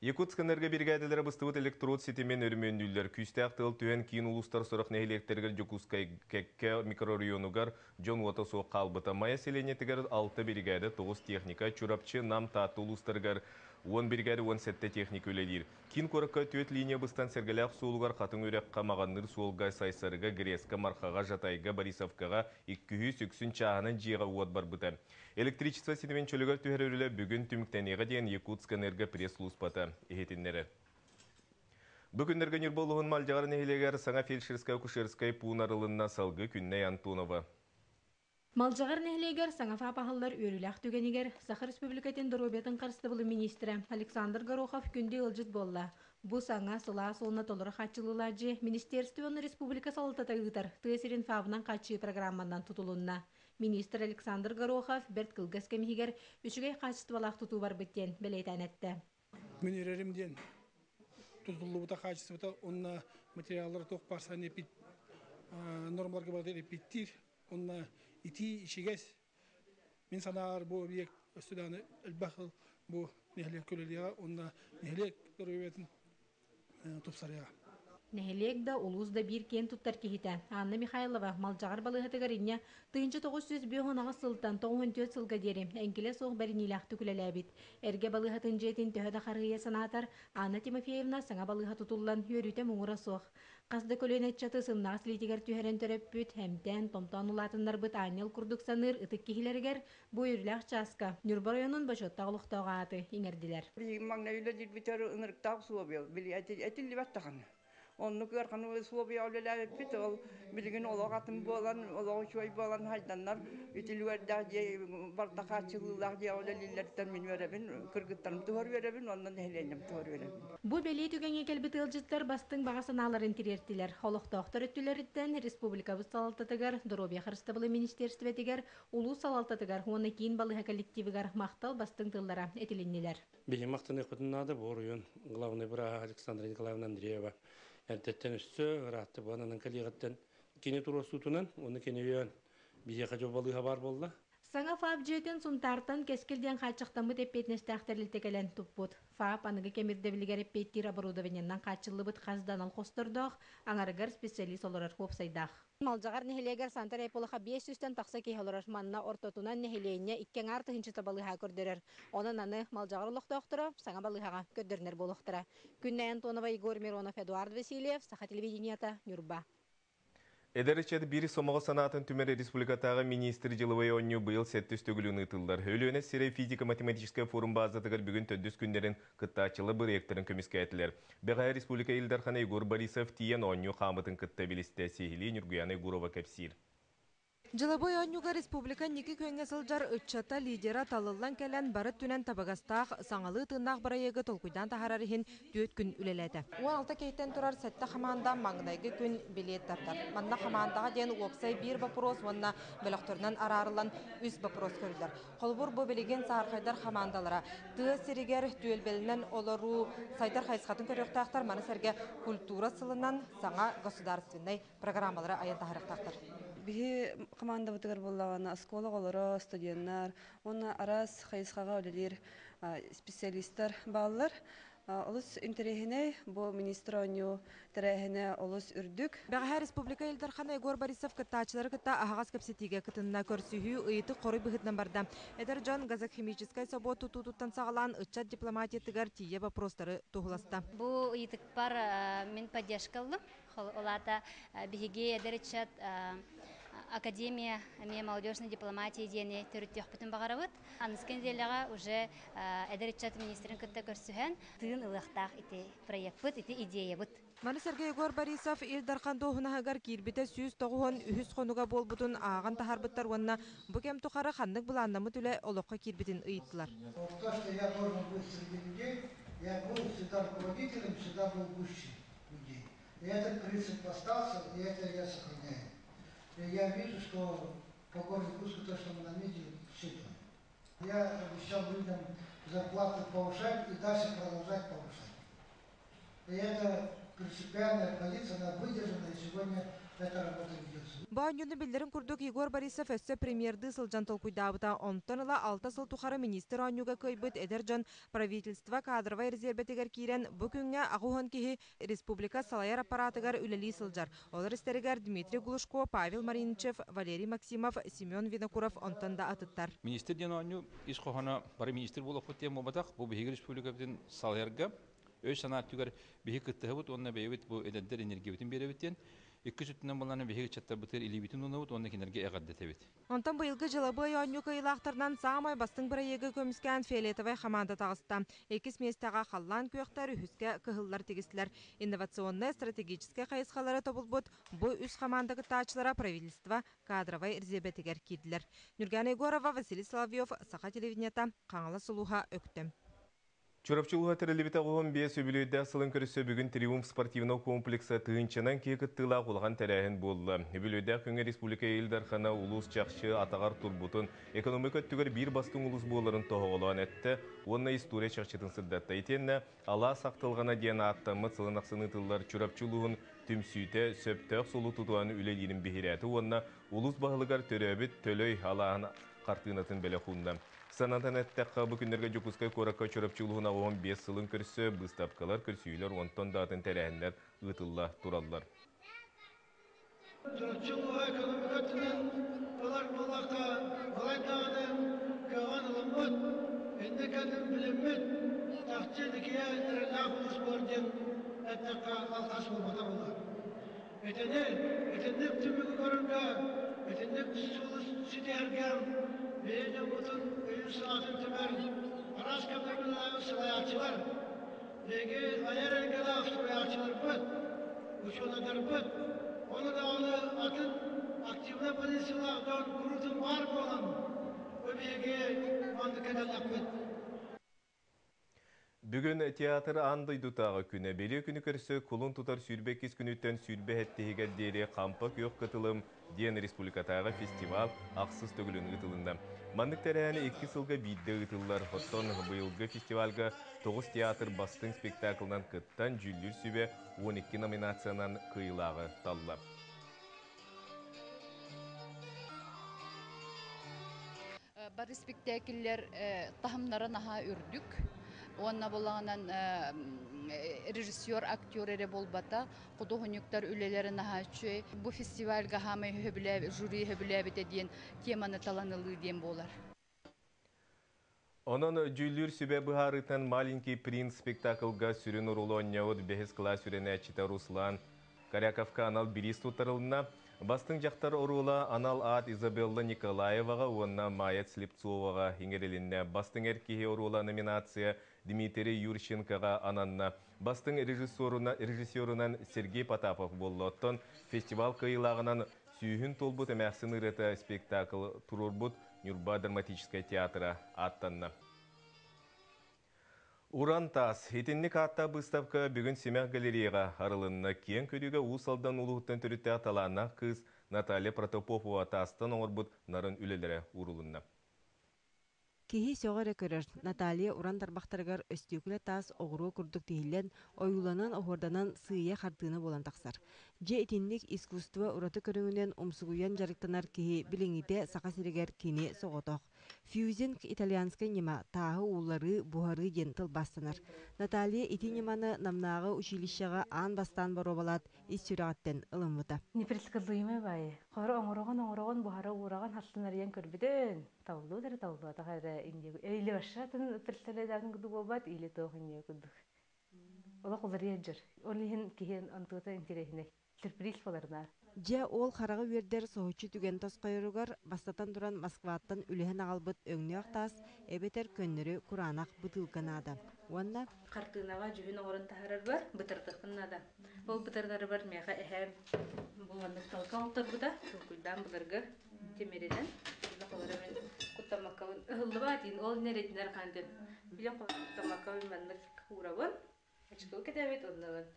Якутск энерго бригаделері быстывыт электрод сетемен өрмөнүллер. Күстәк тыл түйен кейін улустар сұрық нәйлектерігер Жокускай кәкке микрорайонугар Джон Уото соқ қалбыта. Майя селенетігер 6 бригады 9 техника, чурапчы нам татты улустаргар 10 бригады 17 техника өлелер. Кин көріккі төт линия быстан сәргіләқ суылғар қатын өрек қамағанныр суылға сайсарыға Гресқа, Мархаға, Жатайға, Борисовкаға 200-300 чағынан жиға уат бар бұта. Электричество сетемен чөлігер түйер өрілі бүгін түміктенеға дейін Якутск энерго пресс-луспата ехетінлері. Бүгіндерге нерболуғын малжағар нәхелегер саңа фельдшерская-кушерская пуынарылынна салғы күнне Антонова. Малжағар нәхелегер саңа фапахылар өріләқ түгенегер Сахар Республикатын Доробетін қарыстыбылы министрі Александр Горохов күнде ылжыт болла. Бұ саңа сыла солына толыры қатчылылажы Министерствоны Республика салытатағытар түйесерін фабынан қатчы программандан тұтылынна. Министр Александр Горохов берт кылгас кемигер үшігей қатшыстывалақ тұту бар біттен бәлейтен әтті. Мен ереримден тұтылы бұта қатшыстывата онна материалдар тоқ барсан епит нормаларға бағдар епиттир онна ити ішігес мен санағар бұл объект өстіданы әлбақыл бұл нехлек көлелеға онна нехлек дөрөбетін тұпсарыға. Нехелек да улузда бир кен туттар кихите. Анна Михайлова малжағар балығытыгарыня тыынчы 900 бүйоғынаға сылтан 94 сылға дері әңкеле соқ бәрінилақ түкілеләбіт. Әрге балығытын жетін төхеді қарғыя санатар Анна Тимофеевна саңа балыға тұтылан өріте мұңыра соқ. Қазды көлен әтчаты сымнағыз литигер түйерен төріп бүт, әмтен, томтан улатынлар бұт анел күрдік саныр ұтық кехілергер бұй үрләқ часка. Нүрбар ойының башотта ұлықтауға аты еңерділер. Onu görkanı soğuya öyle pit ol bilgin olağatım bolan olağı şoy bolan haydanlar itilverdə barda qaçılılar ya ölelerdən min verəbin qırğıtlarım doğru verəbin ondan helenim doğru verəbin. Bu belli tügenge kelbit ılcıtlar bastın bağasanaların tirertiler. Holoqtaqtar ötülerinden Respublikabız salaltatıgar Dorobia Xarıstabılı Ministerstvetиgar Ulu salaltatıgar onu keyin balığa kollektivigar maqtal bastın tıllara etilindiler. Benim maqtını qıtınada bu oyun Главный врач Александра Николаевна Андреева. Әртеттен үсті, ғыратты бағанан кәлеғаттен кене тұрасутынан, оны кене өйен бізге қажу балыға бар болды. Саңа ФАП жөйтін сұмтартын кескілден қатшықтан бұт әппетнесті ақтарылты кәлін тұппұт. ФАП анығы кемірдевілігер әппеттер оборудованияннан қатшылы бұт қаздан ал қостырдық, аңарығар специалист оларар қопсайдақ. Малжағар нехелегер сантар әйполыға 500-тен тақса кей оларар манна ортотунан нехелейіне 2 арты хинчыта балыға көрдерер. Онын аны малжағар ұлықты оқтыра, саңа балыға көддернер болықтыра. Күнне Антонова Игорь Миронов, Эдуард Васильев, Саха телевиденията, Нюрба. Эдеречеді бері сомығы санатын түмәрі республикатағы министр жылывай оню бұйыл сәтті үстігілуін ұтылдар. Өліөне сірі физика-математическая форум базатығыр бүгін төндіс күндерін қыттачылы бір ектерін көміске әтілер. Бәғай республика елдархана Игор Борисов тиен оню қамытын қытта білісті сейілі Нұргуяна Игурова кәпсир. Жылабой онюга республика неки көнге сылжар үтчата лидера талылан кәлән барыт түнен табагастақ саңалы тыннақ барайығы толкуйдан тахарарихин төт күн үлеләді. 16 кейттен тұрар сәтті қаманда маңдайғы күн билет тартар. Манна қамандаға ден уопсай бір бапрос, онна бөліқторынан арарылан үз бапрос көрілдер. Қолбұр бұл білеген сағарқайдар қамандалара. Тығы серігер түйелбелінен олару сайдар қайсқатын көріқтақтар маны сәрге культура сылынан саңа государственной программалары айын тахарықтақтар. Бихи команда бутыгар боллавана осколог олоро студенттар, оны арас хайысқаға өлелер специалисттар баллар. Олыс интерехіне бұл министр оню тәрәхіне олыс үрдік. Бәғә республика елдархана Егор Борисов кыттачылары кытта ағағыз кәпсетіге кытынна көрсүйі ұйты қоры бұғытнан барда. Эдер Джон газок-химическай собот тұтуттан сағалан ұтчат дипломатиятығар тие вопростары тұғыласта. Бұл ұйтық бар мен поддержкалым. Олата бігеге эдерчат Академия молодежной дипломатии дене төрүттөх бүтүн багарабыт. Аныскен делага уже эдерчат министрин кытта көрсүһөн тыын ылыктак ити проект бут, ити идея бут. Маны Сергей Егор Борисов Илдархан доғынағығар кирбіте сүйіз тоғуын үхіз қонуға болбутын ағын тахарбыттар онына бүкем тұқары қандық бұландамы түлі олыққа кирбітін ұйыттылар. То, что я должен быть среди людей, я был всегда руководителем, всегда был гуще людей. И этот принцип остался, и это я сохраняю. И я вижу, что по городу Курску то, что мы наметили, все это. Я обещал людям зарплату повышать и дальше продолжать повышать. И это принципиальная позиция, она выдержана, и сегодня эта работа ведется. Баанюны билдерин курдук Егор Борисов өссө премьерды сылжан толкуйдабыта онтон ыла 6 сыл тухары министр анюга көйбүт эдержан правительство кадровай резерветигер кирен бүкүнгө агухон кихи республика салайар аппаратыгар үлели сылжар. Олар истеригер Дмитрий Глушко, Павел Маринчев, Валерий Максимов, Семен Винокуров онтон да атыттар. Министр ден аню иш кохана бары министр болуп кеткен болбатак бу биһиги республика бүтүн салайарга өз санааттыгар биһи кыттыгыбыт онна бейбит бу эдендер энергия бүтүн беребиттен 200 баланы биһиги чатта бытыр илибитин унабыт онна кинерге эгаддетебит. Онтон быйылгы жылыбы анюка илактарынан саамай бастың бирайыгы көмүскән фиолетовый команда тагыста. Экис местага халлан көктөр үскә кыһыллар тигисләр. Инновационная стратегическая кайыскалары тобулбут бу үз команда кытачлары правительство кадровый резерветигер кидләр. Нурган Егорова, Василий Соловьев, Саха телевидениета, Каңала Сулуха өктем. Чурапчылыға тірілібіті оғын бес өбілуйді сылын көрісі бүгін Триумф спортивный комплексы тыынчынан кекіттіла құлған тәрәхін болды. Өбілуйді күнге республика елдархана улус чақшы атағар турбутын экономика түгір бір бастың улус боларын тоғылуан әтті, онына история чақшытын сырдатта етенні, ала сақтылғана ден аттамы сылын ақсыны тыллар чурапчылығын түмсүйті сөптәқ солу тұтуаны үлі елін бейірәті, онына улус бағылығар төрөбіт төлөй алағын қартынатын бәлі құнды. Санатан әттәққа бүкіндерге жүкізгі қораққа чөрапчылығына 15 сылын көрсі, бұстапқалар көрсүйлер, онтон датын тәрәхінлер ұтылла тұраллар. Чөрапчылығы экономикатының олар болаққа қалайдағының каған ұлымбыт, енді кәдім білімбіт, тақчедікия әрілақ ұлыс бөрден әттәққа алқас болмата болар. Етендік түмігі көрінгі, етендік сұлыс сүті әргем, Бейден бұтын үйін сылатын түмір, арас көміргілі сылаятчылар, бейге айар әңгелі автояятчылар бұд, ұшонадар бұд, оны да оны атын активна полициялағдан құрутын бар болан, бейге манды кәдәләк бұд. Бүгін театр андайдутағы күні белі күні көрсі құлын тұтар сүрбе кес күніттен сүрбе әттігер дере қампа көк қытылым Ден республикатағы фестивал ақсыз төгілін ұтылында. Мандық тәрәні 2 сылға бейді ұтылылар. Хоттон бұйылғы фестивалға 9 театр бастың спектаклынан қыттан жүлдер сүбе 12 номинациянан қиылағы талылар. Бары спектакльлер тахымнарын аха үрдік. Онна болағынан режиссер, актер эре болбата, құдығынюктар үлелерін аха-чөй. Бұ фестивальға хамай жюри хөбіләбіте дейін теманы таланылы дейін болар. Onun жүлдер сүбе бұхарытын «Маленький принц» спектаклға сүрін ұрылуынне өд бәхіз қыла сүріне әчіта Руслан Коряковқа анал біріс тұтарылына. Бастың жақтар ұруыла анал ат Изабелла Николаеваға, онна Майя Слепцоваға еңерелінне. Бастың әркеге ұруыла номинация Дмитрий Юрченкоға ананна. Бастың режиссерунан Сергей Потапов болды. Оттон фестивал қиылағынан сүйін толбут әмәқсын ұрыты спектакл тұрурбут Нюрба драматическая театра аттанна. Уран тас, етіннік атта бұставқа бүгін Семяқ галереяға арылынна кен көдігі ұсалдан ұлғыттан түрітті аталана қыз Наталья Протопопова тастан оңырбұт нарын үлелері ұрылынна. Кихи сөғары көрір, Наталья уран тарбақтарығар өстүйкілі тас оғыру күрдік дейілен ойыланан оғырданан сүйе қартыны болан тақсар. Же етінлік искусство ұраты көріңінен умсугуян жарықтанар кихи біліңіде сақа сірігер кені соғытоқ. Фьюзинг итальянскай нема тағы улары бұхары ден тыл бастанар. Наталья ити неманы намнағы училищаға ан бастан бару балат ис сүрағаттен ылымыта. Непредсказуемый бай. Қоры оңырған бұхары ураған хастынар ен көрбеден. Таулудар тағары или вашатын представляларын күді болбат, или тоғын күдік. Ола қолар ежір. Олығын кейін антуыта интересіне. Сюрприз боларына. Же ол қарағы вердер соғычы түген тас қайырығар бастатан тұран Москваттан үліхін ағалбыт өңне ақтас, әбетер көннері құранақ бұтылғанады. Онна? Қартынаға жүхін оғырын тағарар бар, бұтырдықынады. Ол бұтырдары бар меға әхәм болғандық талқа олтар бұда, тұлқылдан бұларға темерінен. Қоларымен құттамаққауын ұғылы ба дейін, ол нәретінер қандын. Білен құттамаққауын мәнлік құрауын, әчкіл кәдәбет онлығын.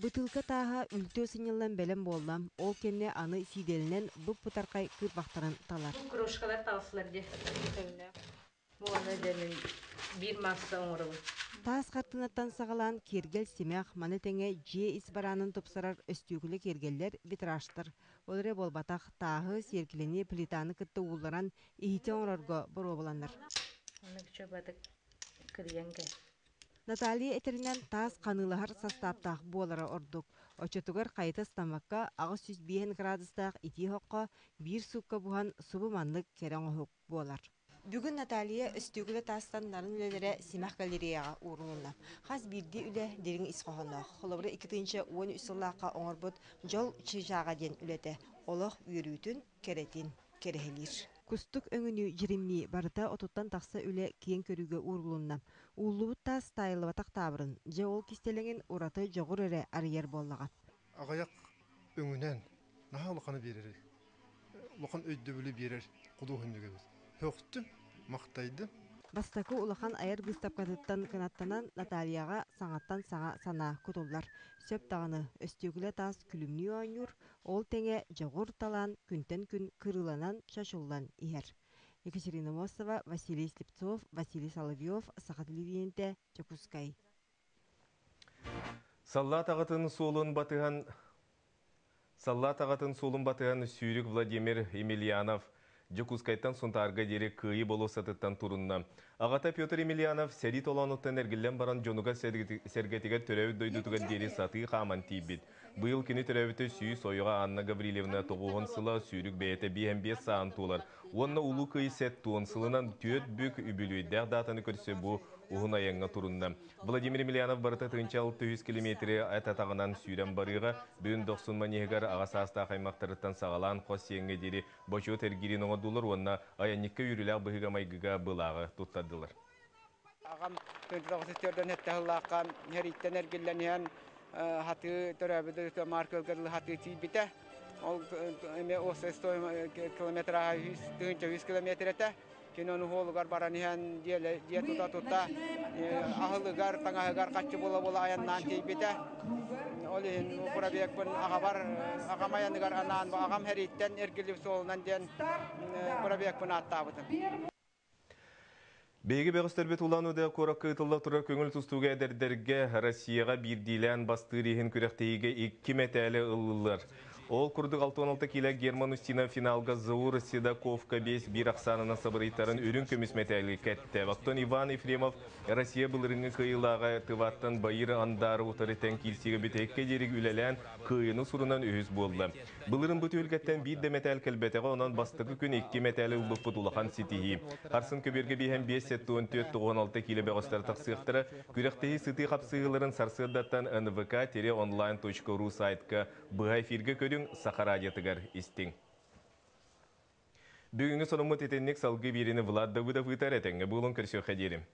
Бытылка таға үлтө сынылан бәлем болдам, ол кенне аны сиделінен бұп бұтарқай кырбақтарын талар. Кружкалар талсылар де. Бұл аны дәмін бір мақса оңырығы. таас қартынаттан сағалан кергел семях маны теңе же избаранын топсарар өстүгілі кергеллер витражтыр. Олары болбатақ тағы сергілені плитаны кітті уларан ихите оңырарға бұр обыланыр. Наталья этеринен таас қанылығар састаптақ болары ордук. Очотугар қайты стамакка ағыз 105 градустақ ити хоққа бір сукка бухан субы манлык керен оғық болар. Бүгін Наталья өстүгілі таастанларын үлелері Симах галереяға уырынына. Қаз бірді үлі дерің исқоғаны. Қолыбыры 2-10 үсіллаққа оңырбыт жол чыжаға ден үлеті. Олық үйрүйтін керетин керехелер. Кустук өңіні жиримни барыта отуттан тақса үлі кейін көрігі уырылынна. Улуыт тас тайылы батақ табырын. Же ол кистелеңін ураты жоғыр әрі арьер боллаға. Ағаяқ өңінен наға лұқаны берер. Лұқан өйді білі берер. Құду хүндігіз. Höktü, maqtaydı. Бастакы улахан айыр гыстапкадыттан кынаттанан Натальяға саңаттан саңа сана күтулар. Сөп тағыны өстігілі тас күлімні ойнур, ол теңе жоғыр талан күнтен күн кырыланан шашулан иер. Екатерина Мосова, Василий Слепцов, Василий Соловьев, Сақа телевидениеде Жакускай. Салла тағатын солын батыған Сүйрік Владимир Емельянов Жакускайттан сонтарга дере кыйы болу сатыттан турунна. Ағата Петр Емельянов сәрит олануттан әргілен баран жонуға сәргетігер төрәуіт дойдутуған дері саты қаман тейбет. Бұйыл кені төрәуіті сүй сойыға Анна Гаврилевна тоғуғын сыла сүйрік бәйеті 5-5 саан тулар. Онна улу кыйы сәт туын сылынан төт бүк үбілуйдәқ датаны көрсе бұ уғын аяңға турунна. Владимир Емельянов барыта 600 километрі әтатағынан сүйрен барыға бүгін 90 манегар ағасаста қаймақтарыттан сағалан қос сеңге дері башуы тәргерін оңадулар, онна аянникка үйріләқ бұғыға майгыға бұлағы тұттадылар. Ағам 19-түрден әттіғылаққа хәриттен әргелленен хаты төрәбіді маркылғырлы хаты тейбіті. Ол осы 100 километр 100 километр әті. Кинону холугар баранихан дие тута ахылыгар таңахыгар качы бола аяннан тейбете. Олин пурабекпен агабар агамаяныгар анан агам хериттен эргилип солунан ден пурабекпен аттабытын. Бейгі бәғістербет улануды қораққы ұтылы тұрар көңіл тұстуға әдердерге Россияға бірдейлән бастырығын күректейге 2 мәтәлі ұлылар. Ол күрдік 6-16 келі Герман Устина финалға Заур Седаковка 5-1 ақсанына сабырыйтарын үрін көміс мәтәлі кәтті. Вақтон Иван Ефремов Россия бұлырыңы қиылаға тываттан байыры андары ұтарытен келсегі бітекке дерек үләлән қиыны сұрынан өз болды. Бұлырын бұты өлгәттен бір де мәтәл кәлбәтіға онан бастығы күн 2 мәтәлі ұлық бұтулақан сетихи. Қарсын көберге бейхен 5-7-14-16 келі бәғыстар тақсықтыры күректейі сыты қапсығыларын сарсырдаттан nvk-online.ru сайтқа бұға эфирге көрі Сахарадиятыгар истин. Бүгінгі сонымы тетеннік салғы берені Влад Давыдов ұтар әтіңгі бұлын көрсі қадерім.